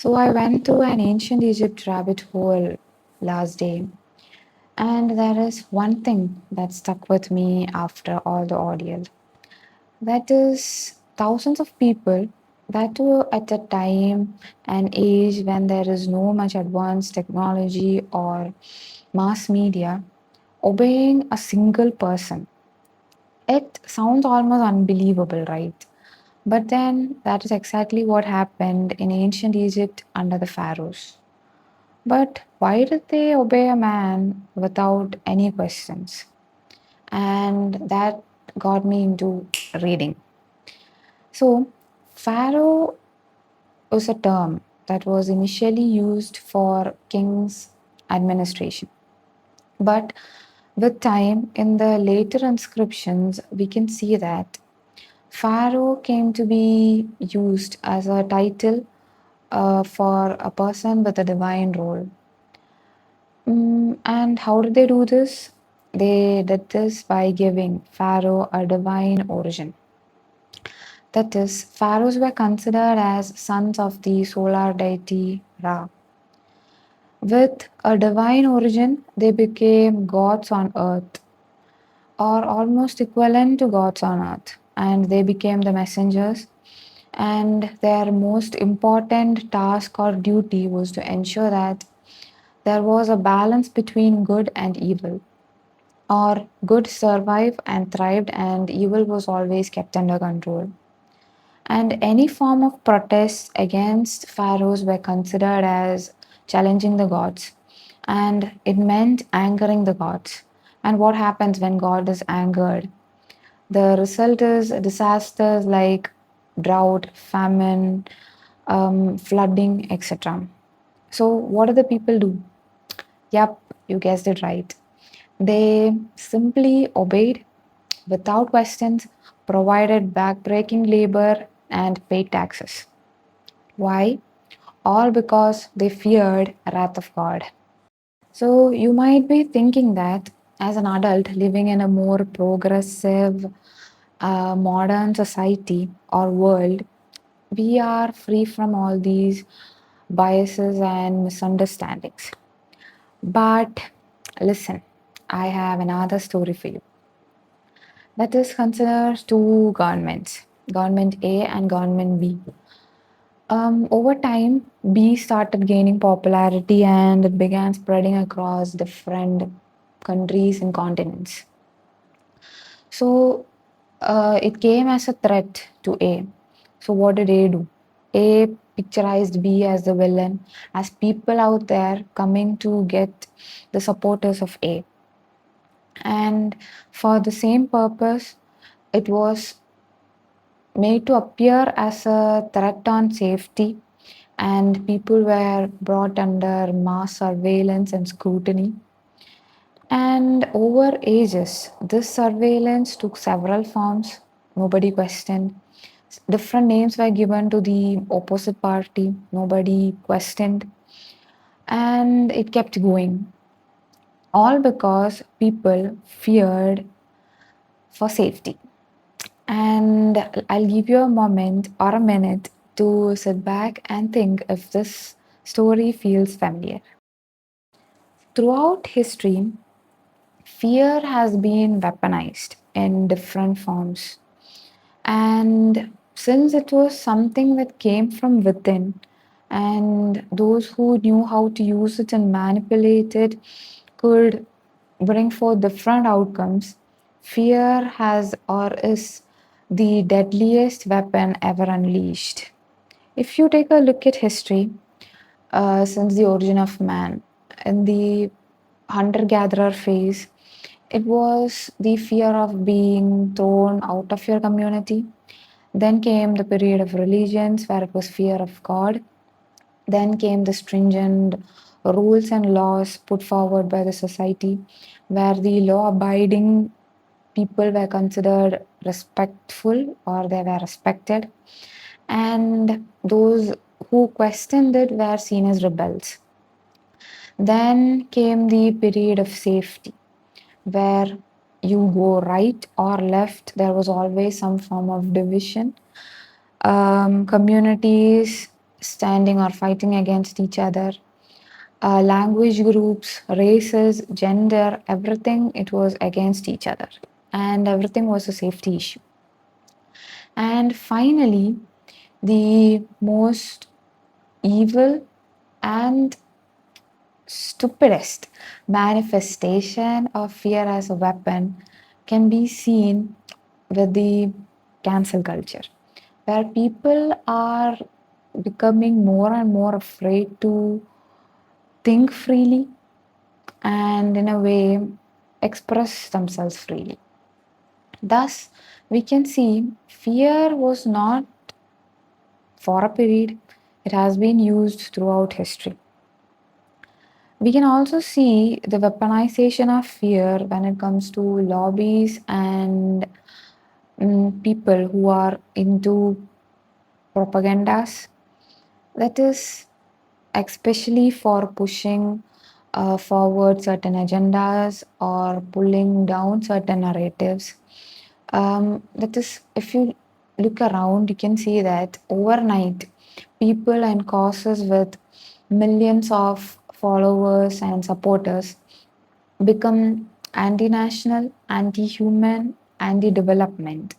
So I went to an ancient Egypt rabbit hole last day, and there is one thing that stuck with me after all the ordeal. That is thousands of people that were at a time and age when there is no much advanced technology or mass media obeying a single person. It sounds almost unbelievable, right? But then that is exactly what happened in ancient Egypt under the pharaohs. But why did they obey a man without any questions? And that got me into reading. So, pharaoh was a term that was initially used for king's administration. But with time, in the later inscriptions, we can see that pharaoh came to be used as a title for a person with a divine role. And how did they do this? They did this by giving Pharaoh a divine origin. That is, pharaohs were considered as sons of the solar deity Ra. With a divine origin, they became gods on earth, or almost equivalent to gods on earth, and they became the messengers. And their most important task or duty was to ensure that there was a balance between good and evil, or good survived and thrived, and evil was always kept under control. And any form of protest against pharaohs were considered as challenging the gods, and it meant angering the gods. And what happens when God is angered? The result is disasters like drought, famine, flooding, etc. So, what do the people do? Yep, you guessed it right. They simply obeyed without questions, provided backbreaking labor, and paid taxes. Why? All because they feared wrath of God. So you might be thinking that as an adult living in a more progressive, modern society or world, we are free from all these biases and misunderstandings. But listen, I have another story for you. That is considers two governments, government A and government B. Over time, B started gaining popularity and it began spreading across different countries and continents. So it came as a threat to A. So what did A do? A picturized B as the villain, as people out there coming to get the supporters of A. And for the same purpose, it was made to appear as a threat on safety, and people were brought under mass surveillance and scrutiny. And over ages, this surveillance took several forms. Nobody questioned. Different names were given to the opposite party. Nobody questioned. And it kept going. All because people feared for safety. And I'll give you a moment or a minute to sit back and think if this story feels familiar. Throughout history, fear has been weaponized in different forms. And since it was something that came from within, and those who knew how to use it and manipulate it could bring forth different outcomes, fear has or is the deadliest weapon ever unleashed. If you take a look at history, since the origin of man, in the hunter gatherer phase, it was the fear of being thrown out of your community. Then came the period of religions where it was fear of God. Then came the stringent rules and laws put forward by the society, where the law abiding people were considered respectful or they were respected, and those who questioned it were seen as rebels. Then came the period of safety, where you go right or left, there was always some form of division. Communities standing or fighting against each other. Language groups, races, gender, everything, it was against each other. And everything was a safety issue. And finally, the most evil and stupidest manifestation of fear as a weapon can be seen with the cancel culture, where people are becoming more and more afraid to think freely and, in a way, express themselves freely. Thus, we can see fear was not for a period, it has been used throughout history. We can also see the weaponization of fear when it comes to lobbies and people who are into propagandas. That is especially for pushing forward certain agendas or pulling down certain narratives. That is, if you look around, you can see that overnight, people and causes with millions of followers and supporters become anti national, anti human, anti development.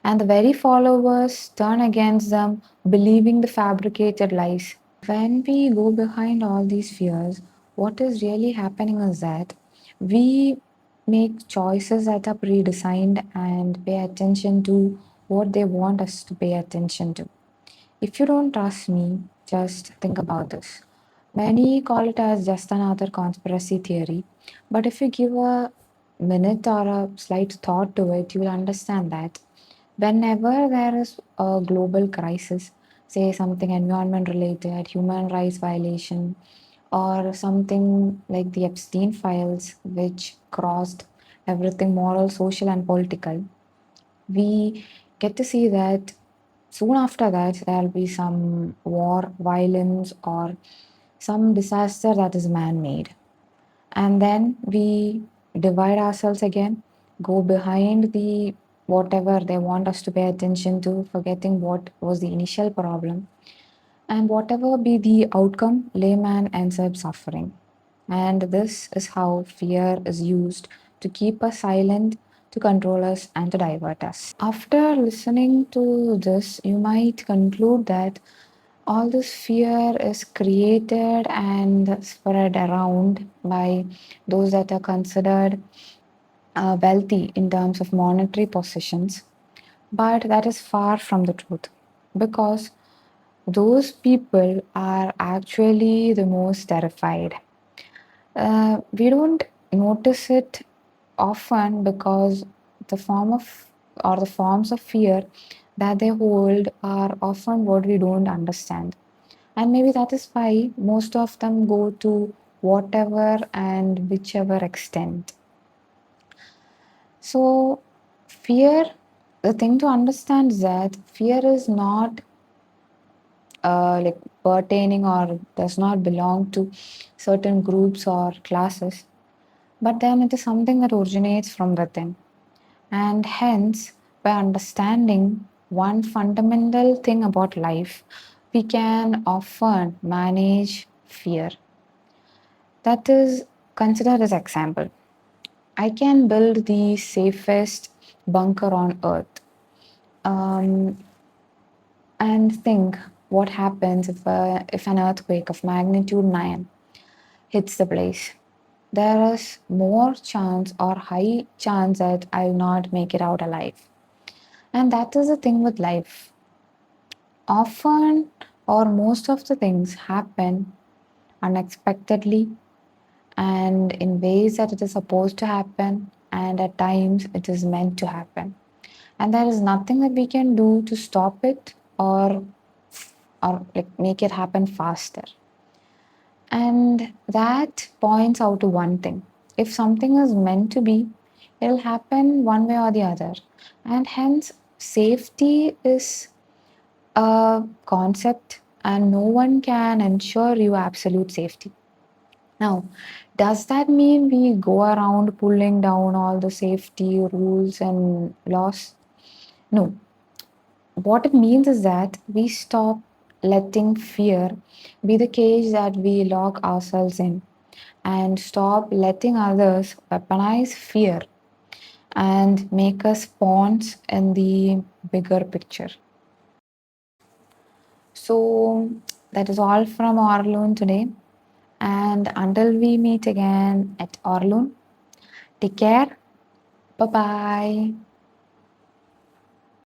And the very followers turn against them, believing the fabricated lies. When we go behind all these fears, what is really happening is that we make choices that are pre-designed and pay attention to what they want us to pay attention to. If you don't trust me, just think about this. Many call it as just another conspiracy theory, but if you give a minute or a slight thought to it, you will understand that whenever there is a global crisis, say something environment related, human rights violation, or something like the Epstein files, which crossed everything moral, social, and political, we get to see that soon after that there'll be some war, violence, or some disaster that is man made. And then we divide ourselves again, go behind the whatever they want us to pay attention to, forgetting what was the initial problem. And whatever be the outcome, layman ends up suffering. And this is how fear is used to keep us silent, to control us, and to divert us. After listening to this, you might conclude that all this fear is created and spread around by those that are considered wealthy in terms of monetary possessions. But that is far from the truth because those people are actually the most terrified. We don't notice it often because the form of or the forms of fear that they hold are often what we don't understand. And maybe that is why most of them go to whatever and whichever extent. So, fear, the thing to understand is that fear is not like pertaining or does not belong to certain groups or classes, but then it is something that originates from within. And hence, by understanding one fundamental thing about life, we can often manage fear. That is, consider this example. I can build the safest bunker on earth um, and think what happens if an earthquake of magnitude 9 hits the place. There is more chance or high chance that I'll not make it out alive. And that is the thing with life. Often or most of the things happen unexpectedly and in ways that it is supposed to happen, and at times it is meant to happen. And there is nothing that we can do to stop it or like make it happen faster. And that points out to one thing. If something is meant to be, it'll happen one way or the other. And hence, safety is a concept, and no one can ensure you absolute safety. Now, does that mean we go around pulling down all the safety rules and laws? No. What it means is that we stop letting fear be the cage that we lock ourselves in, and stop letting others weaponize fear and make us pawns in the bigger picture. So that is all from Orloon today. And until we meet again at Orloon, take care. Bye bye.